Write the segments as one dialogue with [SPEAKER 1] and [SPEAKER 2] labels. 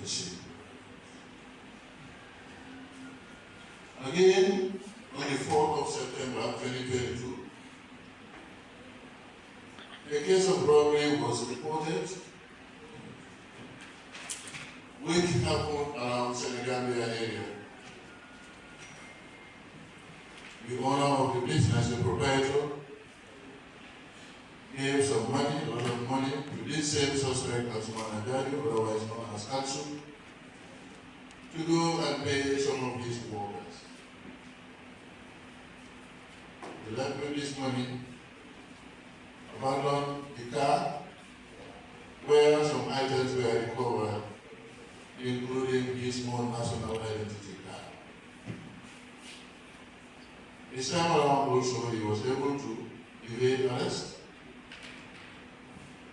[SPEAKER 1] machine. Again, on the 4th of September 2022, a case of robbery was reported, which happened around the Gambia area. The owner of the business, the proprietor, gave some money, a lot of money, to this same suspect as Managari, otherwise known as Atsu, to go and pay some of his workers. He left with this money, abandoned the car, where some items were recovered, including his own national identity card. This time around also, he was able to evade arrest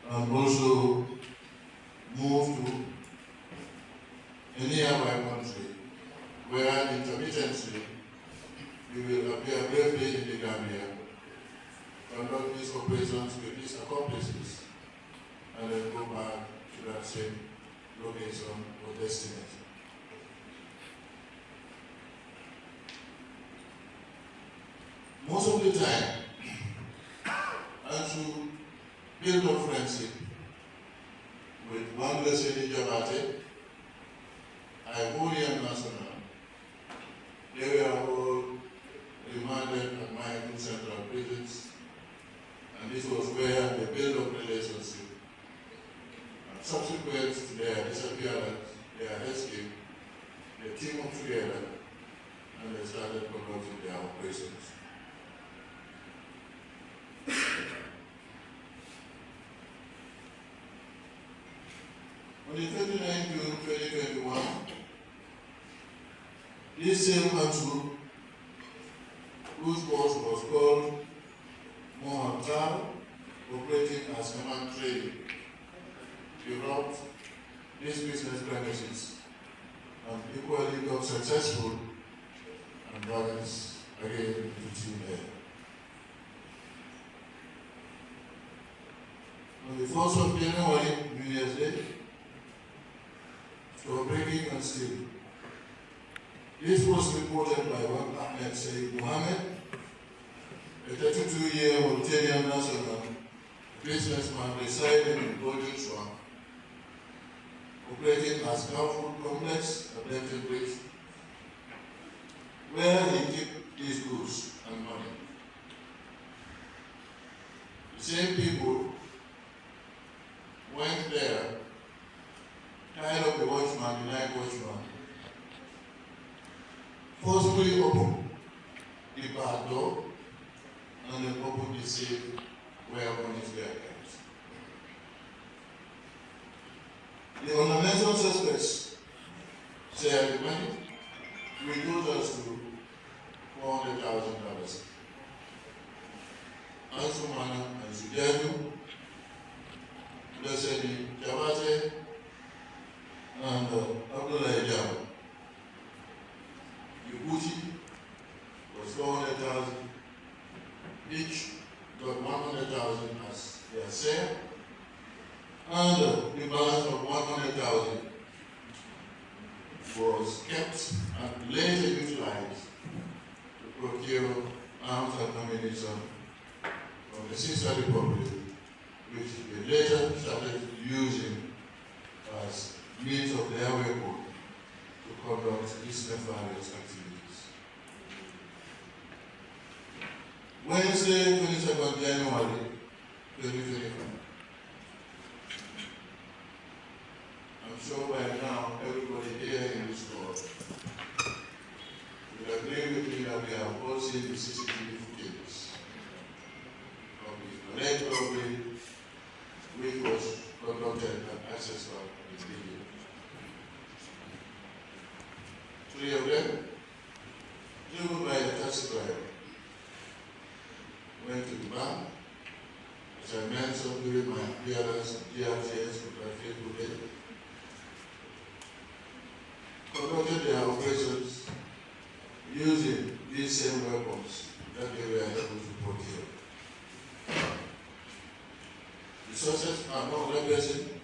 [SPEAKER 1] and also move to a nearby country where intermittently he will appear briefly in the Gambia, conduct these operations with his accomplices, and then go back to that same location or destination. Most of the time, and to build a friendship with one Leslie Jabate, Ivorian National, they were all remanded at my two central prisons, and this was where they built up relationship. And subsequent to their disappearance, their escape, they teamed up together and they started conducting their operations. On the 29th June 2021, this same country, whose boss was called Mohammed, operating as command trading, he robbed this business premises and equally got successful and vanished again into thin air. On the 1st of January, New Year's Day, for breaking and stealing. This was reported by one Ahmed Said Mohammed, a 32-year Mauritanian national businessman residing in Golden Swan, operating as Carrefour Complex at Lefton Bridge, where he kept his goods and money. The same people went there, tied up the watchman, the night watchman, forcibly opened the back door and then opened the safe where money were kept. The unmentioned suspects shared the money, which totals to $400,000. Ansumana and Sujadu, Leslie Jabate, and Abdullah Jam. Yubuti was 400,000, each got 100,000 as their share, and the balance of 100,000 was kept and later utilized to procure arms and ammunition from the Sister Republic, which they later started using as means of their weapon to conduct these nefarious activities. Wednesday, 22nd January 2025. I'm sure by now everybody here in this court will agree with me that we have all seen the CCTV footage of the alleged robbery which was conducted at Access Bank in Gambia. 3 of them, driven by the taxi driver, went to the bank, as I mentioned during my appearance at DRTS with my Facebook day, conducted their operations using these same weapons that they were able to procure. The suspects are not represented,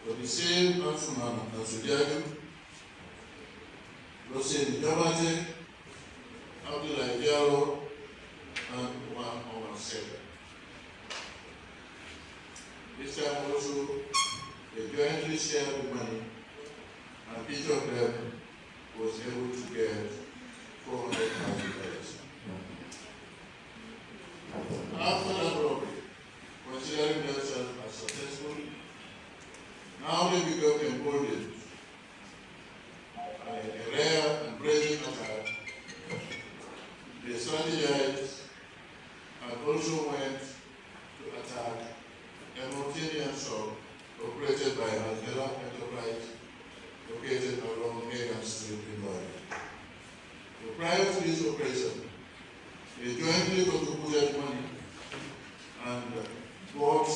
[SPEAKER 1] but the same Ansuman and Sudiagu, Rosin Jabate, Abdullah Diallo, and one Omar Seka. This time also, they jointly shared the money, and each of them was able to get $400,000. After that robbery, considering themselves as successful, now they become emboldened. A rare and brazen attack, they strategized and also went to attack a Mauritanian shop operated by Al-Hela Enterprise located along Hagan Street in Gambia. So prior to this operation, they jointly contributed money and bought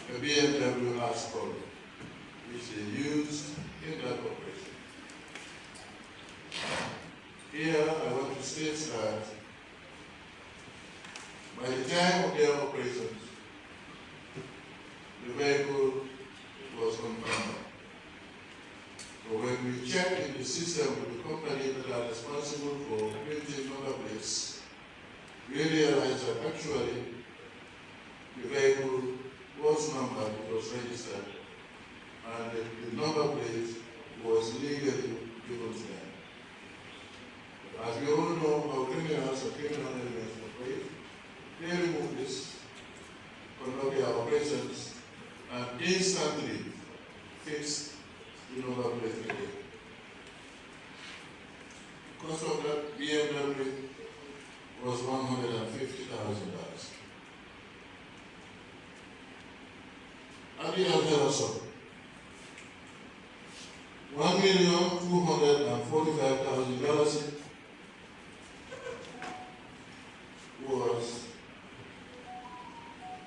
[SPEAKER 1] a BMW as called, which they used in that operation. Here I want to state that by the time of their operations, the vehicle was confirmed. So when we checked in the system with the company that are responsible for printing number plates, we realized that actually the vehicle was numbered, it was registered, and the number plate was legally given to them. As we all know, how criminals and criminal elements operate, they remove this, conduct their operations, and instantly fix the number plate again. The cost of that BMW was $150,000. At the Al-Hela shop, $1,245,000 was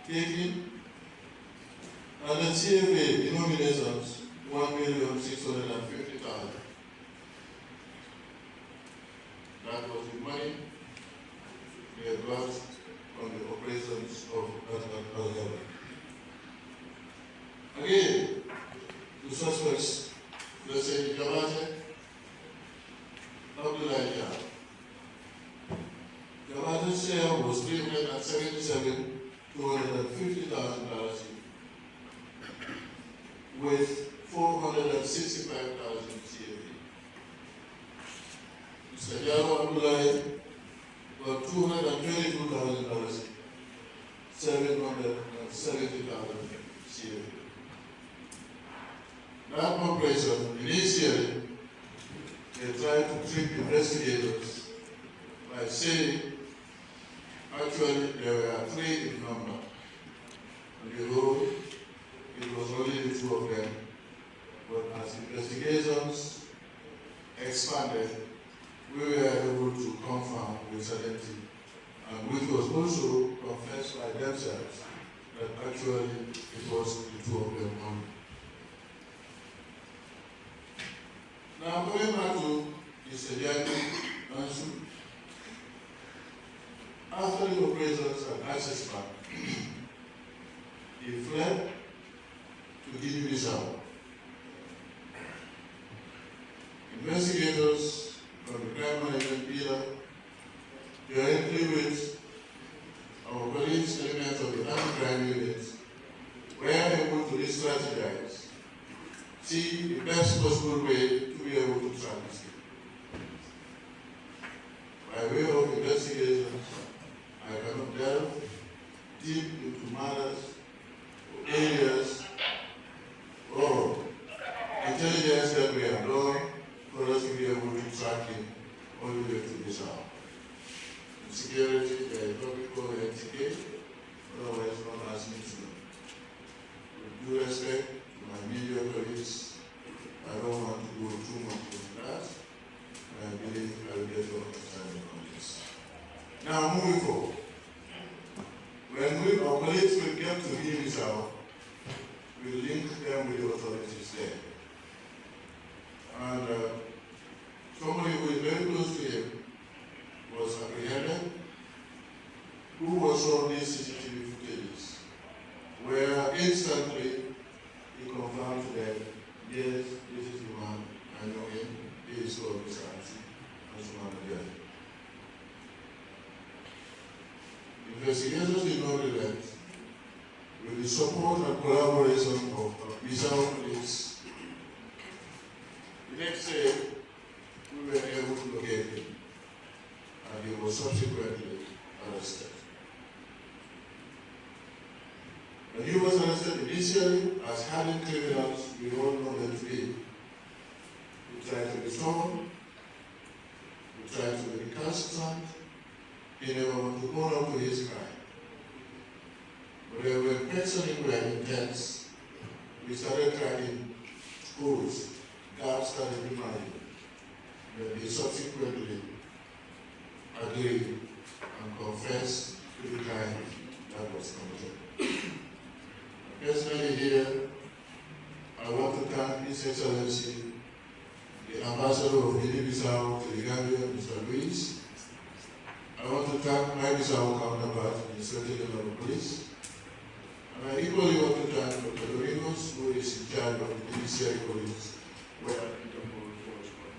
[SPEAKER 1] taken, and the CFA denominations $1,650,000. That was the money they got from the operations of Al-Hela. Again, the suspects, let's say Jabate, Abdullah Diallo. Jabate's share was $377,250,000 with 465,000 CFA. Mr. Diallo Abdullah got $222,000, 770,000 CFA. That operation, initially, they tried to trick investigators by saying, actually, there were 3 in number. On the whole, it was only the 2 of them. But as investigations expanded, we were able to confirm with certainty, and which was also confessed by themselves, that actually it was the 2 of them only. Now, going back to Mr. Diallo, after the operations at Access Bank, he fled to Guinea-Bissau. Investigators from the crime management pillar, jointly with our colleagues, elements of the anti-crime unit, were able to re-strategize, see the best possible way to be able to track this case. By way of investigations, I cannot delve deep into matters or areas or intelligence that we have done for us to be able to track him all the way to this hour. In security, there is what we call NTK, otherwise not as me to know. With due respect to my media colleagues, I don't want to go too much into that, and I believe I will get your understanding on this. Now, moving forward. When our colleagues will get to Guinea-Bissau, we'll link them with the authorities there. And somebody who is very close to him was apprehended, who was shown these CCTV footages, where instantly he Bissau police. The next day, we were able to locate him, and he was subsequently arrested. When he was arrested initially as hardened criminals, we all know them to be. He tried to be stubborn, he tried to be recalcitrant, he never wanted to own up to his crime. But when we were questioning were intense, we started cracking schools, guards started reminding. Then he subsequently agreed and confessed to the crime that was committed. Personally here, I want to thank His Excellency, the Ambassador of Guinea-Bissau to the Gambia, Mr. Luis. I want to thank my Bissau counterpart, the Inspector General of Police. And I equally want to thank Dr. Domingos, who is in charge of the judiciary police, where Interpol was from.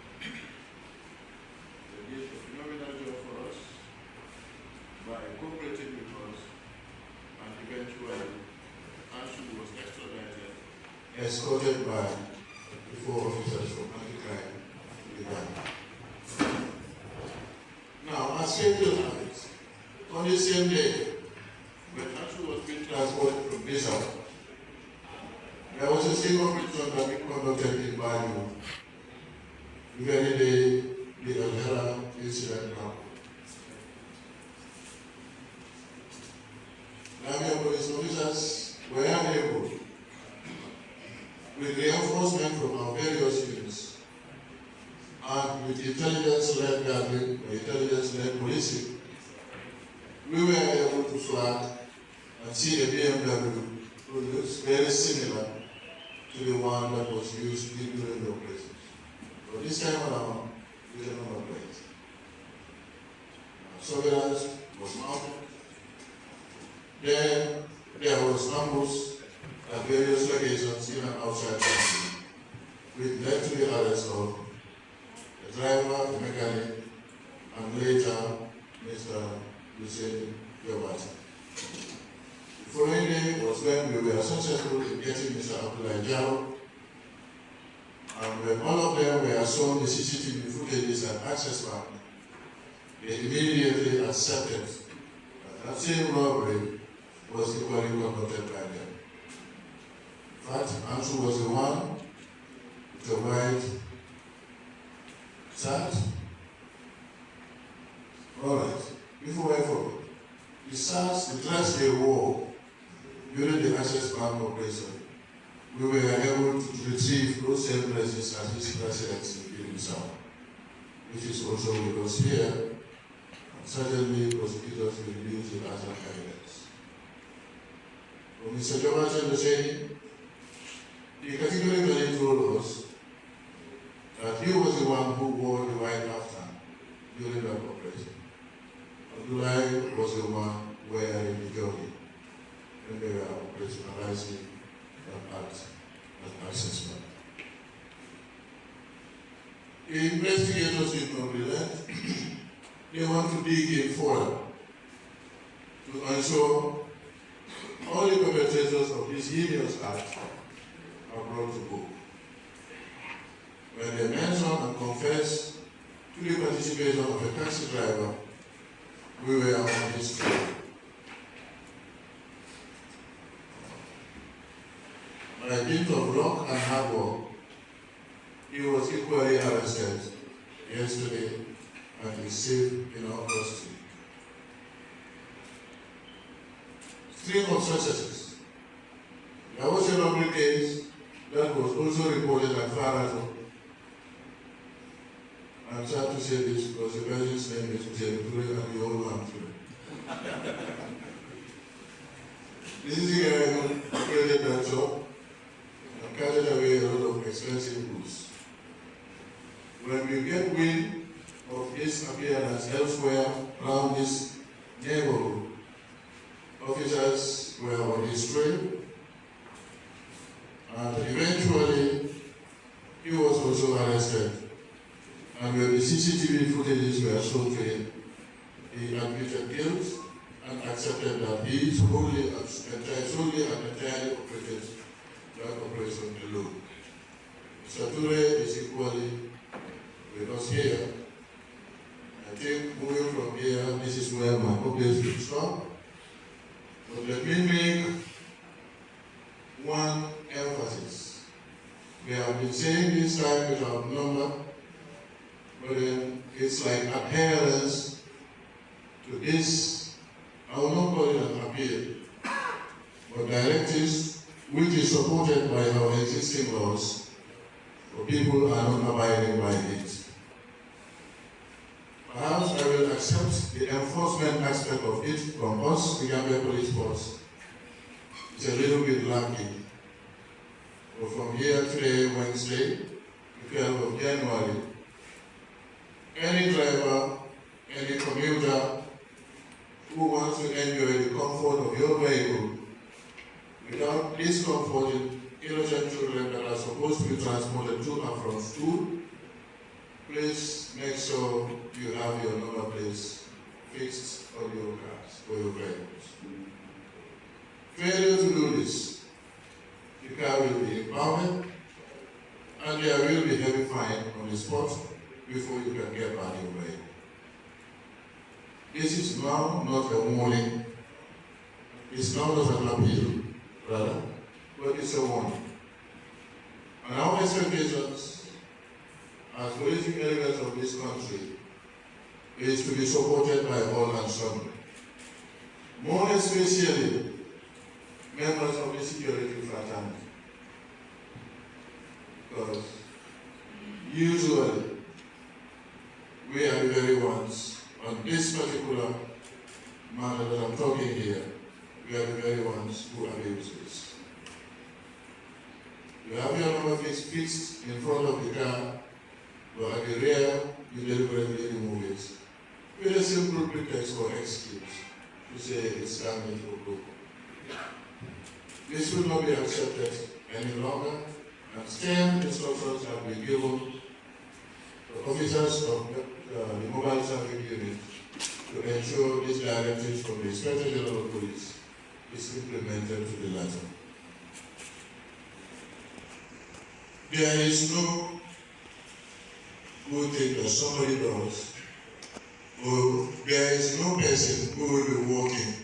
[SPEAKER 1] They did a phenomenal job for us by cooperating with us, and eventually Anshu was extradited, escorted by the 4 officers from anti-crime to the Ghana. Now, as fate will have it, on the same day, when Anshu was being transported from Bissau, there was a sting operation that we conducted in Bali, the very day the Al-Hara incident happened. Gambia police officers were able, with reinforcement from our various units, and with intelligence-led gathering, intelligence-led policing, we were able to flag and see a BMW who looks very similar to the one that was used during the operations. But this time around, with a number plate. Surveillance was mounted. Then there was ambush at various locations in and outside the country, which led to the arrest of the driver, the mechanic, and later Mr. Hussein Yobati. The following day was when we were successful in getting Mr. Abdullah Jao, and when all of them were shown the CCTV footages and access back, they immediately accepted that same robbery was equally conducted by them. In fact, Anshu was the one with the white shirt. All right, before I forget, the shirts, the dress they wore during the access bank operation, we were able to retrieve those same dresses at his residence in Guinea-Bissau, which is also with us here, and certainly prosecutors will use it as an evidence. For Mr. Jobati was saying, he categorically told us that he was the one who wore the white afghan during that operation. Abdullah was the one wearing the jogging when they were operationalizing that access bank. The investigators did not relent. They want to dig in further to ensure all the perpetrators of this heinous act are brought to book. When they mention and confess to the participation of a taxi driver, we were on this trail. By dint of luck and hard work, he was equally arrested yesterday and is safe in our custody. String of successes. There was a robbery case that was also reported at Farato. I'm sad to say this because the person's name is Hussein Ture and the old one Ture. This is the guy who operated that shop and carried away a lot of expensive goods. When we get wind of his appearance elsewhere around this neighborhood, officers were on his trail, and eventually he was also arrested. And when the CCTV footages were shown to him, he admitted guilt and accepted that he solely and entirely operated that operation Mr. Ture is equally with us here. I think moving from here, this is where my updates will stop. But let me make one emphasis. We have been saying this time without number, but it's like adherence to this, I will not call it an appeal, but directives which is supported by our existing laws, but people are not abiding by it. Perhaps I will accept the enforcement aspect of it from us, the Gambia Police Force. It's a little bit lacking. But from here today, Wednesday, the 12th of January, any driver, any commuter who wants to enjoy the comfort of your vehicle without discomforting innocent children that are supposed to be transported to and from school, please make sure you have your number plates fixed on your cars or your vehicles. Failure to do this, the car will be impounded and there will be heavy fine on the spot before you can get back your vehicle. This is now not a warning. It's now not an appeal, rather, but it's a warning. And our expectations as policing elements of this country is to be supported by all and sundry. More especially, members of the security fraternity. Because usually, we are the very ones, on this particular matter that I'm talking here, we are the very ones who abuse this. You have your number fixed in front of the car, but at the rear, you deliberately remove it with a simple pretext or excuse to say it's damaged or broken. This will not be accepted any longer, and stern instructions have been given to officers of the mobile traffic unit to ensure these directives from the Inspector General of Police is implemented to the letter. There is no good thing that somebody does, or there is no person who will be walking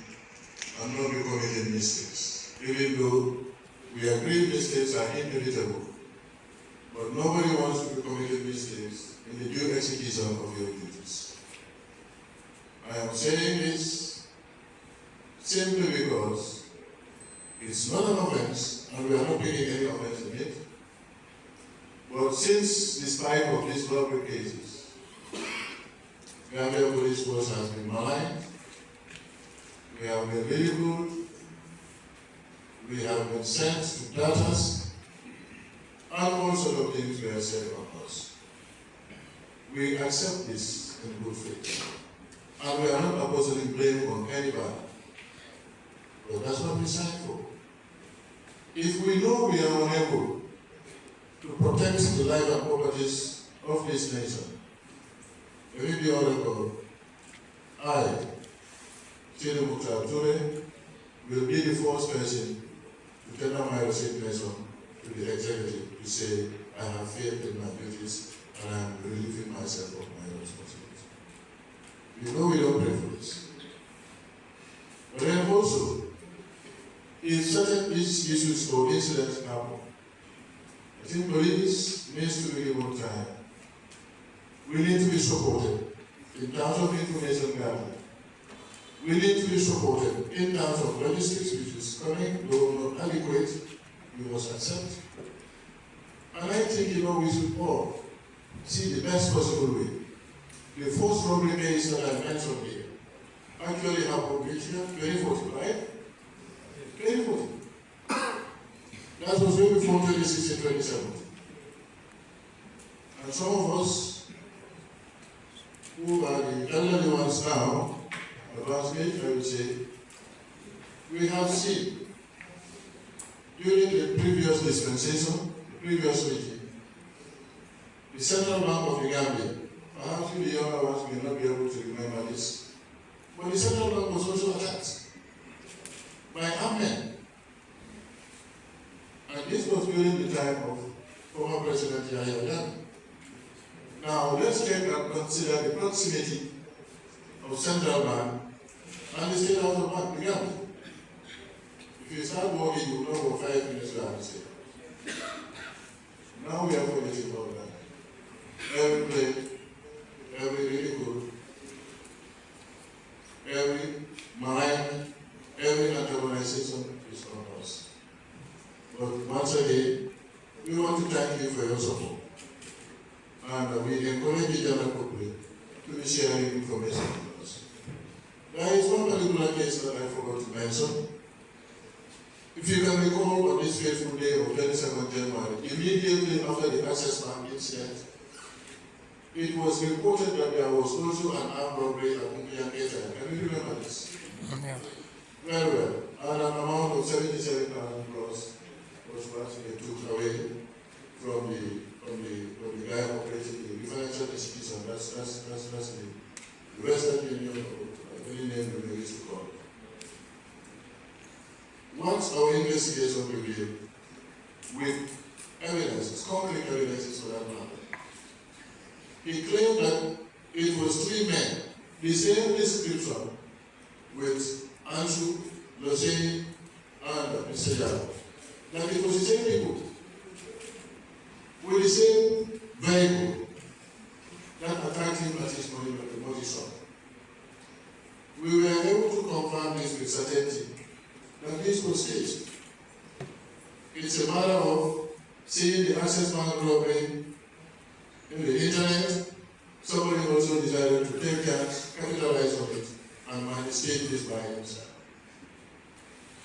[SPEAKER 1] and not be committing mistakes, even though we agree mistakes are inevitable. But nobody wants to be committing mistakes in the due execution of your duties. I am saying this simply because it's not an offense, and we are not taking any offense in it. But since the spike of these robbery cases, the Gambia Police Force has been maligned, we have been ridiculed, we have been sent to daughters, and all sorts of things were said of us. We accept this in good faith, and we are not opposing blame on anybody. But that's what we signed for. If we know we are unable to protect the life and properties of this nation, let me be on record, I, Chidi Mukhtar Ture, will be the first person to tender my resignation to the executive to say I have failed in my duties and I am relieving myself of my responsibility. You know we don't pray for this. But then also, if certain issues or incidents happen, I think police needs to be given time. We need to be supported in terms of information gathering. We need to be supported in terms of logistics, which is coming, though not adequate, we must accept. And I think, we should all see the best possible way. The first robbery case that I mentioned here actually happened this year, 2014, right? 2014. That was way before 2016, 2017. And some of us who are the elderly ones now, advanced age, I would say, we have seen during the previous dispensation, the previous regime, the Central Bank of the Gambia, perhaps the younger ones may not be able to remember this, but the Central Bank was also attacked by armed men. And this was during the time of former President Yahya Jammeh. Now let's take and consider the proximity of Central Bank and the State House of Bank, the Gambia. If you start walking, you will know for 5 minutes you are the state. Now we are forgetting about that. Every plane, every vehicle, every mine, every urbanization is on us. But once again, we want to thank you for your support. And we encourage the general public to be sharing information with us. There is one particular case that I forgot to mention. If you can recall, on this fateful day of 22nd January, immediately after the Access Bank incident, it was reported that there was also an armed robbery at Gambia. Can you remember this? Yeah. Very well. And an amount of 77,000 plus was what they took away from the guy operating the financial institution. That's the Western Union, or any name we used to call it. Once our investigation revealed, with evidences, concrete evidences for that matter, he claimed that it was 3 men, the same description with Anshu, Loseni, and Mr. Yao. That it was the same people, with the same vehicle that attacked him at his body shop. We were able to confirm this with certainty, that this was staged. It's a matter of seeing the Access Bank robbery in the internet. Somebody also decided to take chance, capitalize on it, and manifest this by himself.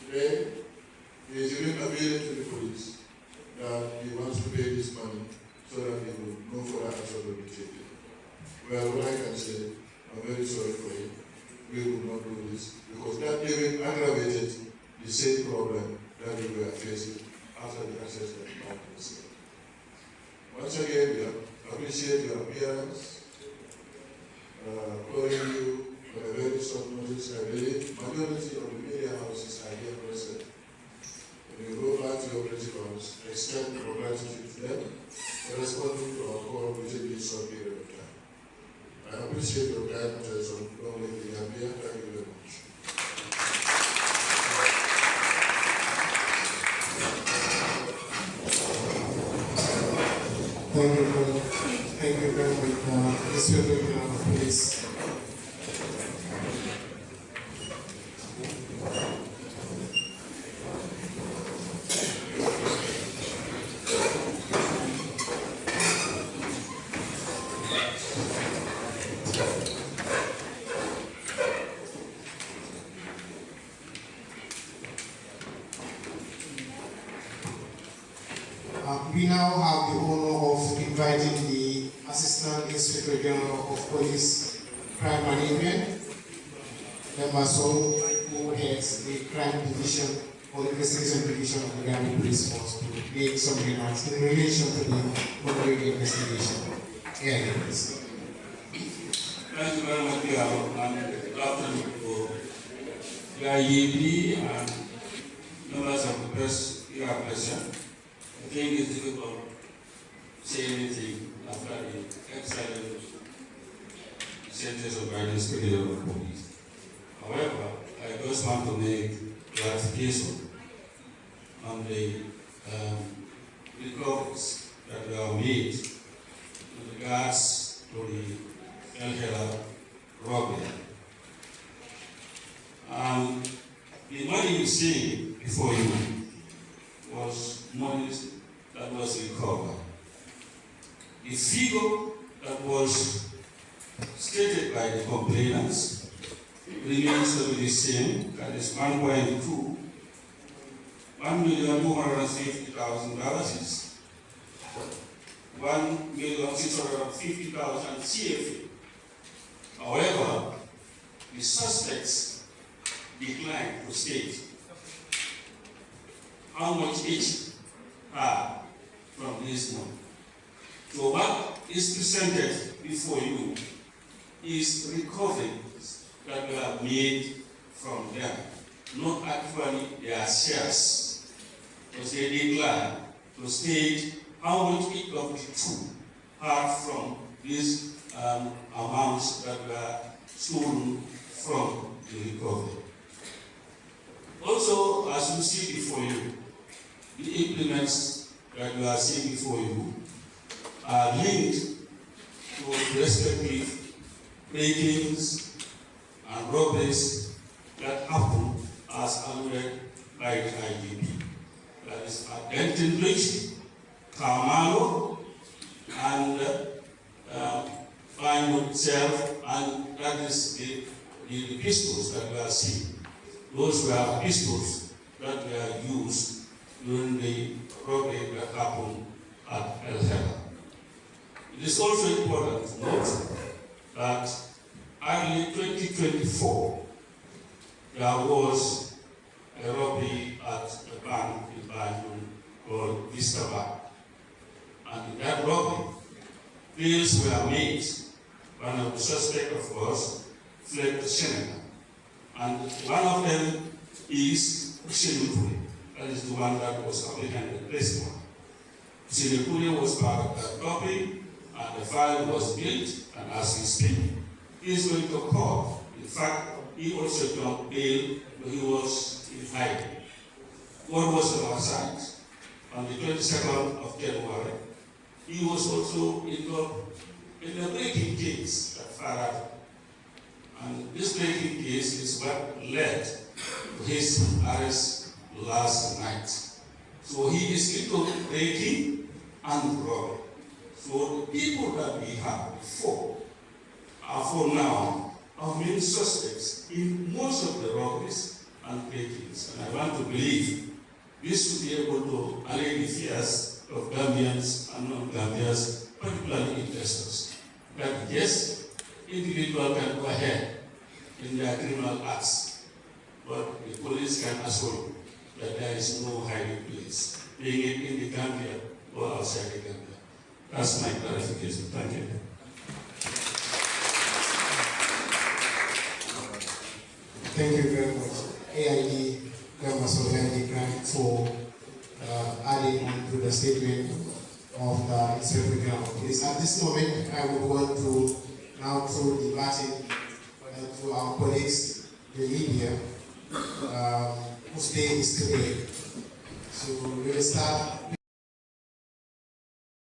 [SPEAKER 1] Today, he is even appealing to the police that he wants to pay this money so that he will no further action will be taken. Well, what I can say, I'm very sorry for him. We will not do this because that even aggravated the same problem that we were facing after the Access Bank incident. Once again, we appreciate your appearance, calling you for a very short notice. I believe majority of the media houses are here present. When you go back to your principals, extend our gratitude to them for responding to our call within this short period of time. I appreciate your kind attention. Long live the Gambia. Thank you very much.
[SPEAKER 2] Thank you very much, Mr. Police. We now have the honor of inviting the Assistant Inspector General of Police Crime Management, Mason, who heads the Crime Division or Investigation Division of the Gambia Police Force, to make some remarks in relation to the ongoing investigation. Please.
[SPEAKER 3] Thank you very much, and good afternoon for the IEB and members of the press. You are present. I think it's difficult to say anything after the excellent sentence of guidance to the police. However, I just want to make clarification on the recoveries that were made in regards to the El Hela robbery. The money you see before you was money that was recovered. The figure that was stated by the complainants remains to be the same, that is $1.2 $1,250,000 is $1,650,000 CFA. However, the suspects declined to state how much each are from this month. So what is presented before you is recoveries that were made from them, not actually their shares, because they declined to state how much each of the two had from these amounts that were stolen from the recovery. Also, as you see before you, the implements that you are seeing before you are linked to respective break-ins and robberies that happen as alluded by the IGP. That is at Denton Bridge, Kamalo, and Pinewood itself, and that is the pistols that we are seeing. Those were pistols that were used during the robbery that happened at El Hela. It is also important to note that early 2024, there was a robbery at a bank in Banjul called Vista Bank. And in that robbery, deals were made. One of the suspects, of course, fled to Senegal. And one of them is Usenukuri. That is the one that was apprehended this one. Usenukuri was part of that robbery, and the file was built, and as we speak, he is going to court. In fact, he also jumped bail, but he was in hiding. What was on our side? On the 22nd of January, he was also involved in a breaking case at Farad. And this breaking case is what led to his arrest last night. So he is into breaking and robbery. So the people that we had before are for now our main suspects in most of the robberies and break-ins. And I want to believe this will be able to allay the fears of Gambians and non-Gambians, particularly investors. That yes, individuals can go ahead in their criminal acts, but the police can assure you that there is no hiding place, being it in the Gambia or outside the Gambia. That's my clarification. Thank you.
[SPEAKER 2] Thank you very much, AID Gambia Grant, for adding on to the statement of the Inspector General of Police. At this moment, I would want to now throw the baton to our colleagues, the media, whose day is today. So we will start